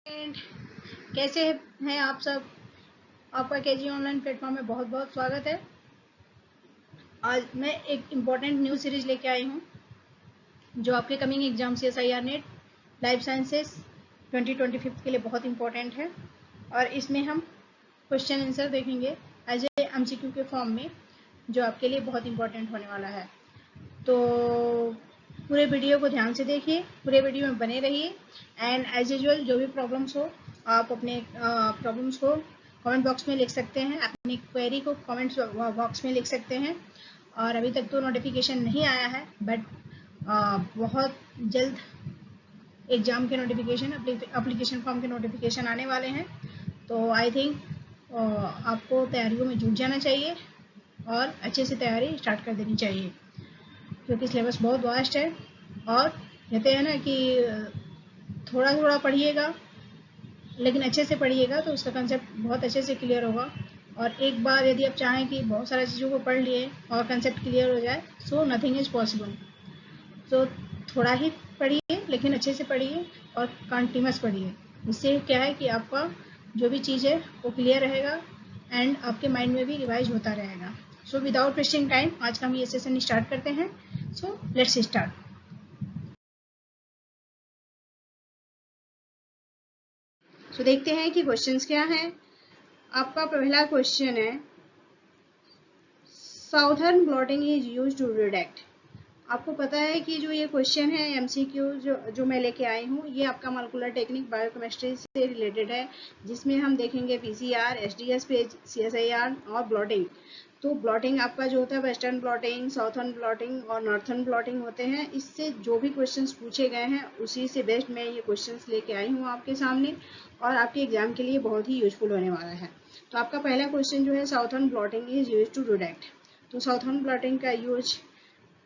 And कैसे हैं आप सब। आपका केजी ऑनलाइन प्लेटफॉर्म में बहुत बहुत स्वागत है। आज मैं एक इम्पॉर्टेंट न्यू सीरीज लेके आई हूँ जो आपके coming exam CSIR net life sciences 2025 के लिए बहुत इम्पोर्टेंट है। और इसमें हम क्वेश्चन आंसर देखेंगे एज ए MCQ के फॉर्म में, जो आपके लिए बहुत इम्पोर्टेंट होने वाला है। तो पूरे वीडियो को ध्यान से देखिए, पूरे वीडियो में बने रहिए। एंड एज यूजुअल जो भी प्रॉब्लम्स हो आप अपने प्रॉब्लम्स को कमेंट बॉक्स में लिख सकते हैं, अपनी क्वेरी को कमेंट बॉक्स में लिख सकते हैं। और अभी तक तो नोटिफिकेशन नहीं आया है, बट बहुत जल्द एग्ज़ाम के नोटिफिकेशन, एप्लीकेशन फॉर्म के नोटिफिकेशन आने वाले हैं। तो आई थिंक आपको तैयारियों में जुट जाना चाहिए और अच्छे से तैयारी स्टार्ट कर देनी चाहिए, क्योंकि सिलेबस बहुत वास्ट है। और कहते हैं ना कि थोड़ा थोड़ा पढ़िएगा लेकिन अच्छे से पढ़िएगा तो उसका कंसेप्ट बहुत अच्छे से क्लियर होगा। और एक बार यदि आप चाहें कि बहुत सारी चीज़ों को पढ़ लिए और कंसेप्ट क्लियर हो जाए, सो नथिंग इज़ पॉसिबल। सो थोड़ा ही पढ़िए लेकिन अच्छे से पढ़िए और कंटिन्यूस पढ़िए। इससे क्या है कि आपका जो भी चीज़ है वो क्लियर रहेगा एंड आपके माइंड में भी रिवाइज होता रहेगा। सो विदाउट वेस्टिंग टाइम आज का हम ये सेशन स्टार्ट करते हैं। So let's start. सो देखते हैं कि क्वेश्चंस क्या हैं। आपका पहला क्वेश्चन है, southern blotting is use to redact. आपको पता है कि जो ये क्वेश्चन है MCQ जो मैं लेके आई हूँ, ये आपका मॉलिक्यूलर टेक्निक बायोकेमिस्ट्री से रिलेटेड है, जिसमें हम देखेंगे PCR, SDS पेज, CSIR और ब्लॉटिंग। तो ब्लॉटिंग आपका जो होता है वेस्टर्न ब्लॉटिंग, साउथर्न ब्लॉटिंग और नॉर्थर्न ब्लॉटिंग होते हैं। इससे जो भी क्वेश्चंस पूछे गए हैं उसी से बेस्ट मैं ये क्वेश्चंस लेके आई हूँ आपके सामने, और आपके एग्जाम के लिए बहुत ही यूजफुल होने वाला है। तो आपका पहला क्वेश्चन जो है, southern blotting is use to redact. तो साउथर्न ब्लॉटिंग का यूज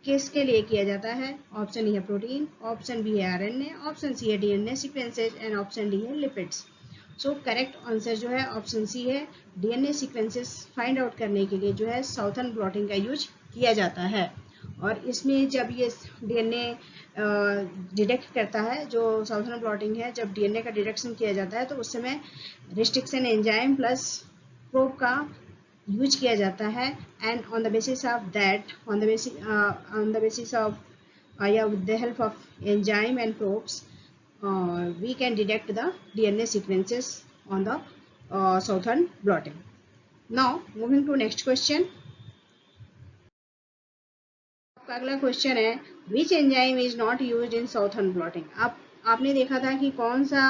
किसके लिए किया जाता है? ऑप्शन ए है प्रोटीन, ऑप्शन बी है RNA, ऑप्शन सी है DNA sequences and option D है लिपिड्स। सो करेक्ट आंसर जो है ऑप्शन सी है। DNA सीक्वेंसेस फाइंड आउट करने के लिए जो है साउथर्न ब्लॉटिंग का यूज किया जाता है। और इसमें जब ये DNA डिटेक्ट करता है, जो साउथर्न ब्लॉटिंग है, जब DNA का डिटेक्शन किया जाता है तो उस समय रिस्ट्रिक्शन एंजाइम प्लस प्रोब का यूज किया जाता है। And on the basis of that, on the basis of या with the help of enzyme and probes, we can detect the DNA sequences on the southern blotting. Now moving to next question. आपका अगला question है, which enzyme is not used in southern blotting. आपने देखा था कि कौन सा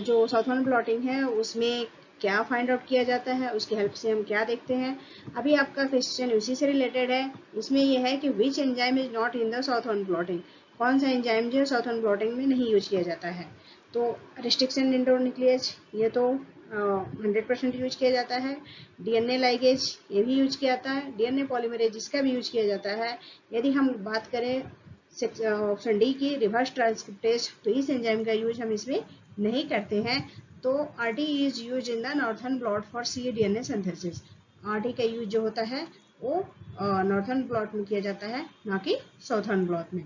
जो साउथर्न ब्लॉटिंग है उसमें क्या फाइंड आउट किया जाता है, उसकी हेल्प से हम क्या देखते हैं। अभी आपका क्वेश्चन उसी से रिलेटेड है। इसमें यह है कि which enzyme is not in the southern blotting. कौन सा एंजाइम जो है साउथर्न ब्लॉटिंग में नहीं यूज किया जाता है। तो रिस्ट्रिक्शन इंडोन्यूक्लियस, ये तो 100% यूज किया जाता है। DNA लाइगेज, ये भी यूज किया जाता है। DNA पॉलीमरेज, इसका भी यूज किया जाता है। यदि हम बात करें ऑप्शन डी की, रिवर्स ट्रांसक्रिप्टेज, तो इस एंजाइम का यूज हम इसमें नहीं करते हैं। तो RT is use in the northern blot for cDNA synthesis. RT का यूज जो होता है वो नॉर्थर्न ब्लॉट में किया जाता है, ना कि साउथर्न ब्लॉट में।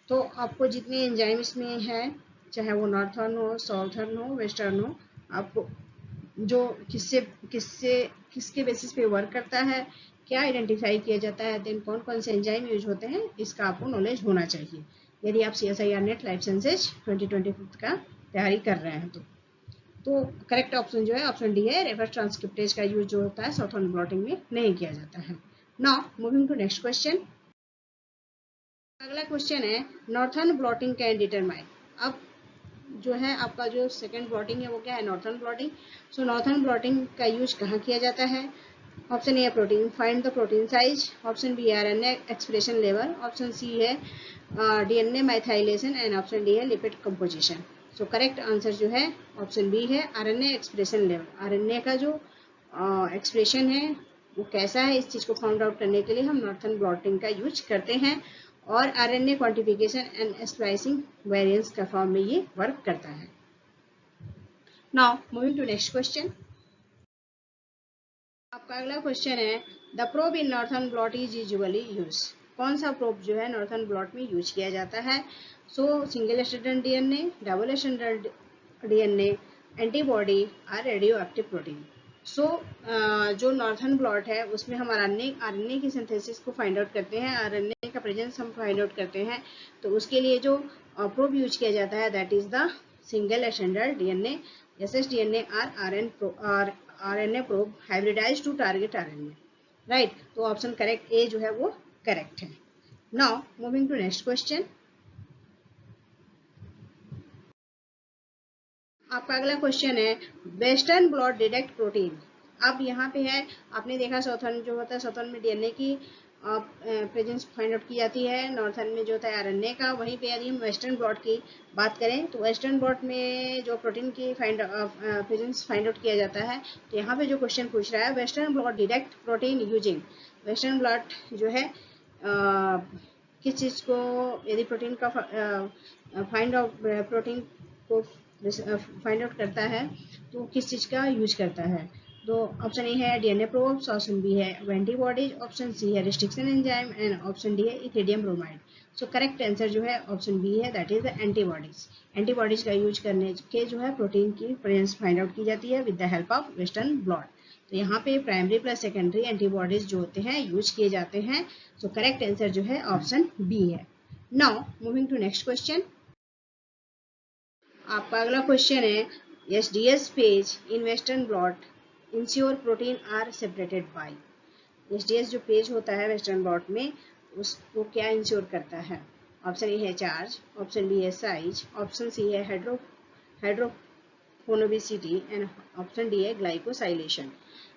तो आपको जितने एंजाइम इसमें है, चाहे वो नॉर्थर्न हो, साउथर्न हो, वेस्टर्न हो, आपको जो किसके बेसिस पे वर्क करता है, क्या आइडेंटिफाई किया जाता है, देन कौन कौन से एंजाइम यूज होते हैं, इसका आपको नॉलेज होना चाहिए यदि आप CSIR नेट लाइफ साइंसेज 2025 का तैयारी कर रहे हैं। तो करेक्ट ऑप्शन जो है ऑप्शन डी है। रिवर्स ट्रांसक्रिप्टेज का यूज जो होता है साउथर्न ब्लॉटिंग में नहीं किया जाता है। Now moving to next question. अगला क्वेश्चन है, नॉर्थर्न ब्लॉटिंग कैन डिटरमाइन। अब जो है आपका जो सेकंड ब्लॉटिंग है वो क्या है? Northern blotting. So northern blotting का यूज कहाँ किया जाता है? Option A protein, find the protein size, option B RNA expression level, option C है DNA methylation and option D है lipid composition. So correct answer जो है ऑप्शन बी है, RNA एक्सप्रेशन लेवल। RNA का जो एक्सप्रेशन है वो कैसा है, इस चीज को फाउंड आउट करने के लिए हम नॉर्थर्न ब्लॉटिंग का यूज करते हैं। और RNA quantification and splicing variance का फॉर्म में ये वर्क करता है। Now moving to next question. आपका अगला क्वेश्चन है, the probe in northern blot is usually use. कौन सा प्रोब जो है नॉर्थर्न ब्लॉट में यूज किया जाता है? So single stranded DNA, double stranded DNA antibody or radioactive protein. So जो नॉर्थर्न ब्लॉट है उसमें हम आरएनए की सिंथेसिस को फाइंड आउट करते हैं, आरएनए का प्रेजेंस हम फाइंड आउट करते हैं। तो उसके लिए जो प्रोब यूज किया जाता है that is the single standard DNA ssDNA RNA probe hybridized to target RNA, right. तो ऑप्शन करेक्ट ए जो है वो करेक्ट है। Now moving to next question. आपका अगला क्वेश्चन है वेस्टर्न ब्लॉट डिटेक्ट प्रोटीन। अब यहाँ पे है, आपने देखा साउथर्न जो होता है, साउथर्न में डीएनए की प्रेजेंस फाइंड आउट की जाती है, नॉर्थर्न में जो होता है आरएनए का। वहीं पे यदि हम वेस्टर्न ब्लॉट की बात करें तो वेस्टर्न ब्लॉट में जो प्रोटीन की प्रेजेंस फाइंड आउट किया जाता है। तो यहाँ पे जो क्वेश्चन पूछ रहा है western blot detect protein using, western blot जो है किस चीज़ को, यदि प्रोटीन का फाइंड आउट प्रोटीन को फाइंड आउट करता है तो किस चीज़ का यूज करता है। तो ऑप्शन ए है डीएनए प्रोब्स, ऑप्शन बी है एंटीबॉडीज, ऑप्शन सी है restriction enzyme and option D है ethidium bromide. So correct answer जो है ऑप्शन बी है, that is the antibodies. Antibodies का यूज करने के जो है प्रोटीन की प्रेजेंस फाइंड आउट की जाती है with the help of western blot. तो यहाँ पे प्राइमरी प्लस सेकेंडरी एंटीबॉडीज जो होते हैं यूज किए जाते हैं। सो करेक्ट आंसर जो है ऑप्शन बी है। Now moving to next question. आपका अगला क्वेश्चन है SDS PAGE in western blot ensure protein are separated by. SDS जो पेज होता है वेस्टर्न ब्लॉट में उसको क्या इंश्योर करता है। ऑप्शन ए है चार्ज, ऑप्शन बी है साइज, ऑप्शन सी है हाइड्रोफोनोबिसिटी एंड ऑप्शन डी है ग्लाइकोसाइलेशन।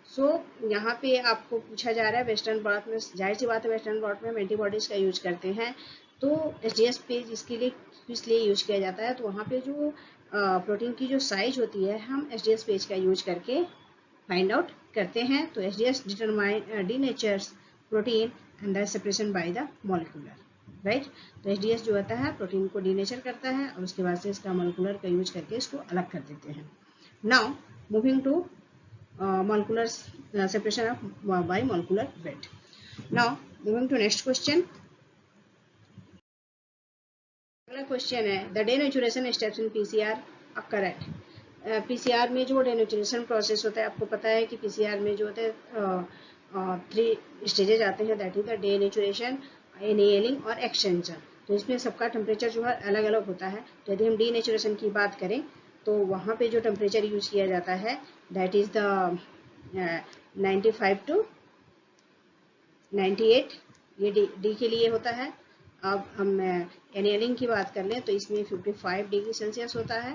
सो यहाँ पे आपको पूछा जा रहा है वेस्टर्न ब्लॉट में, जाहिर सी बात है वेस्टर्न ब्लॉट में हम एंटीबॉडीज का यूज करते हैं। तो एसडीएस पेज इसके लिए इसलिए यूज किया जाता है। तो वहाँ पे जो प्रोटीन की जो साइज होती है हम एसडीएस पेज का यूज करके फाइंड आउट करते हैं। तो SDS determine denatures protein and the separation by the molecular, right. तो एसडीएस जो होता है प्रोटीन को डीनेचर करता है और उसके बाद से इसका मॉलिक्यूलर का यूज करके इसको अलग कर देते हैं। Now moving to molecular separation of by molecular weight. Now moving to next question. अगला क्वेश्चन है the denaturation steps in PCR are correct. PCR में जो डेनेचुरेशन प्रोसेस होता है, आपको पता है कि पीसीआर में जो होते हैं 3 स्टेजेज आते हैं, दैट इज द डेनेचुरेशन, एनियलिंग और एक्सटेंशन। तो इसमें सबका टेम्परेचर जो है अलग अलग होता है। तो यदि हम डीनेचुरेशन की बात करें तो वहाँ पे जो टेम्परेचर यूज किया जाता है दैट इज द 95 टू 98, ये डी के लिए होता है। अब हम एनियलिंग की बात कर लें तो इसमें 55 डिग्री सेल्सियस होता है,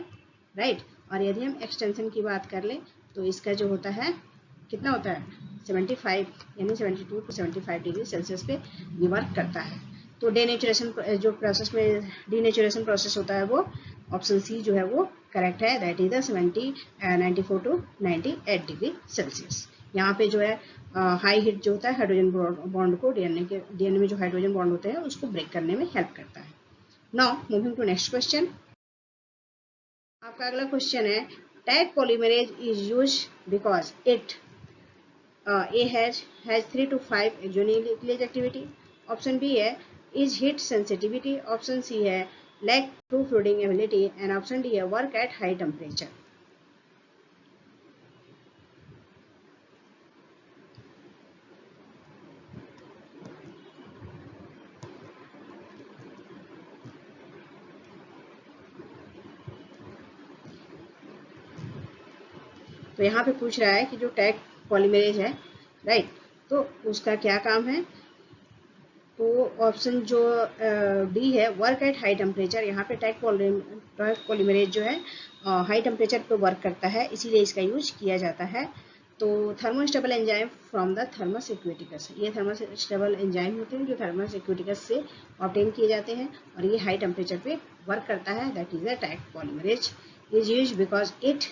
राइट। और यदि हम एक्सटेंशन की बात कर लें तो इसका जो होता है कितना होता है 75 यानी 72 टू 75 डिग्री सेल्सियस पे ये वर्क करता है। तो डेनेचुरेशन जो प्रोसेस में डीनेचुरेशन प्रोसेस होता है वो ऑप्शन सी जो है वो करेक्ट है, that is the 94 to 98 degree Celsius. यहाँ पे जो है हाई हीट जो होता है हाइड्रोजन बॉन्ड को डीएनए में जो हाइड्रोजन बॉन्ड होते हैं उसको ब्रेक करने में हेल्प करता है। Now moving to next question. आपका अगला क्वेश्चन है Taq polymerase is use because it a has 3 to 5 exonuclease activity, option B है is heat sensitivity, option C है lack to flooding ability and option D है work at high temperature. तो यहाँ पे पूछ रहा है कि जो टैग पॉलीमरेज है, राइट, तो उसका क्या काम है। तो ऑप्शन जो डी है वर्क एट हाई टेम्परेचर, यहाँ पे टैग पॉलीमरेज जो है हाई टेम्परेचर पे वर्क करता है, इसीलिए इसका यूज किया जाता है। तो thermostable enzyme from the Thermus aquaticus, ये थर्मोस्टेबल एंजाइम होते हैं जो थर्मस एक्वेटिकस से ऑब्टेन किए जाते हैं और ये हाई टेम्परेचर पे वर्क करता है, that is the Taq polymerase is use because it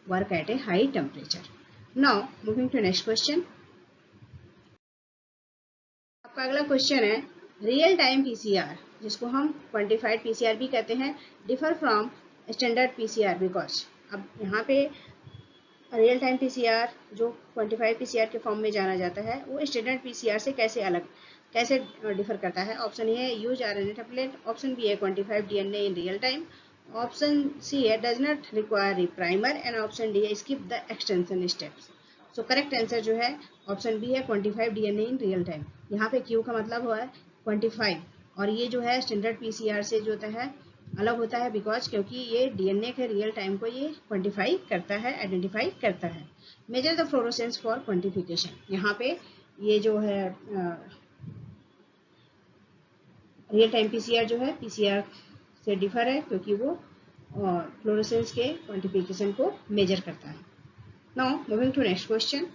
work at a high temperature. Now moving to next question. आपका अगला क्वेश्चन है रियल टाइम पीसीआर, जिसको हम क्वांटिफाइड पीसीआर भी कहते हैं, differ from standard PCR because. अब यहाँ पे रियल टाइम पीसीआर जो क्वांटिफाइड पीसीआर के फॉर्म में जाना जाता है वो स्टैंडर्ड पीसीआर से कैसे डिफर करता है। ऑप्शन ए है use RNA template, option B है quantified DNA in real time, option C है does not require primer and option D है skip the extension steps. So correct answer जो है ऑप्शन बी है quantified DNA in real time. यहाँ पे Q का मतलब हुआ है क्वांटिफाई, और ये जो है स्टैंडर्ड पीसीआर से जो होता है अलग होता है, बिकॉज क्योंकि ये डीएनए के रियल टाइम को ये क्वांटिफाई करता है, आइडेंटिफाई करता है। Measure the fluorescence for quantification, यहाँ पे ये जो है रियल टाइम पीसीआर जो है पीसीआर से डिफर है, क्योंकि वो फ्लोरोसेंस के क्वांटिफिकेशन को मेजर करता है। Now moving to next question.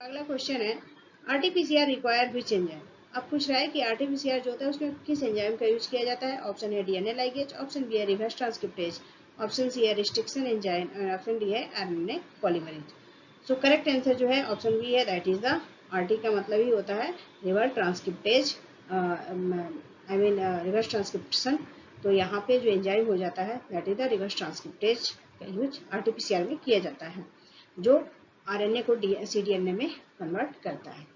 अगला क्वेश्चन है आरटीपीसीआर रिक्वायर विच एंजाइम। अब पूछ रहा है कि आरटीपीसीआर जो होता है उसमें किस एंजाइम का यूज किया जाता है। Option A DNA ligase, option B है रिवर्स ट्रांसक्रिप्टेज, ऑप्शन सी है रिस्ट्रिक्शन एंजाइम और ऑप्शन डी है RNA polymerase. So correct answer जो है ऑप्शन बी है, दैट इज द आरटी का मतलब ही होता है reverse transcriptase, I mean reverse transcription. तो यहाँ पे जो एंजाइम हो जाता है that is the reverse transcriptase का यूज आरटीपीसीआर में किया जाता है, जो आरएनए को सीडीएनए में कन्वर्ट करता है।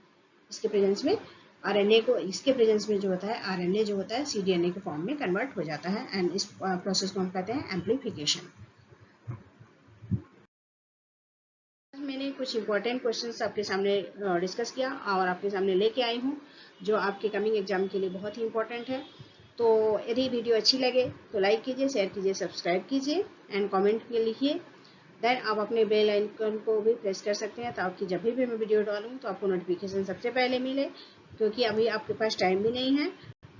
इसके प्रेजेंस में आरएनए को, इसके प्रेजेंस में जो होता है आरएनए जो होता है सीडीएनए के फॉर्म में कन्वर्ट हो जाता है, एंड इस प्रोसेस को हम कहते हैं एम्प्लीफिकेशन। मैंने कुछ इंपॉर्टेंट क्वेश्चंस आपके सामने डिस्कस किया और आपके सामने लेके आई हूँ, जो आपके कमिंग एग्जाम के लिए बहुत ही इंपॉर्टेंट है। तो यदि वीडियो अच्छी लगे तो लाइक कीजिए, शेयर कीजिए, सब्सक्राइब कीजिए एंड कमेंट में लिखिए। देन आप अपने बेल आइकन को भी प्रेस कर सकते हैं ताकि जब भी मैं वीडियो डालूँ तो आपको नोटिफिकेशन सबसे पहले मिले, क्योंकि अभी आपके पास टाइम भी नहीं है।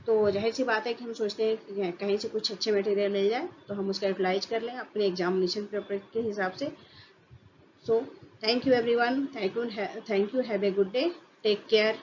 तो जाहिर सी बात है कि हम सोचते हैं कि कहीं से कुछ अच्छे मटेरियल मिल जाए तो हम उसका यूटिलाइज कर लें अपने एग्जामिनेशन पेपर के हिसाब से। So thank you everyone. Thank you. Have a good day. Take care.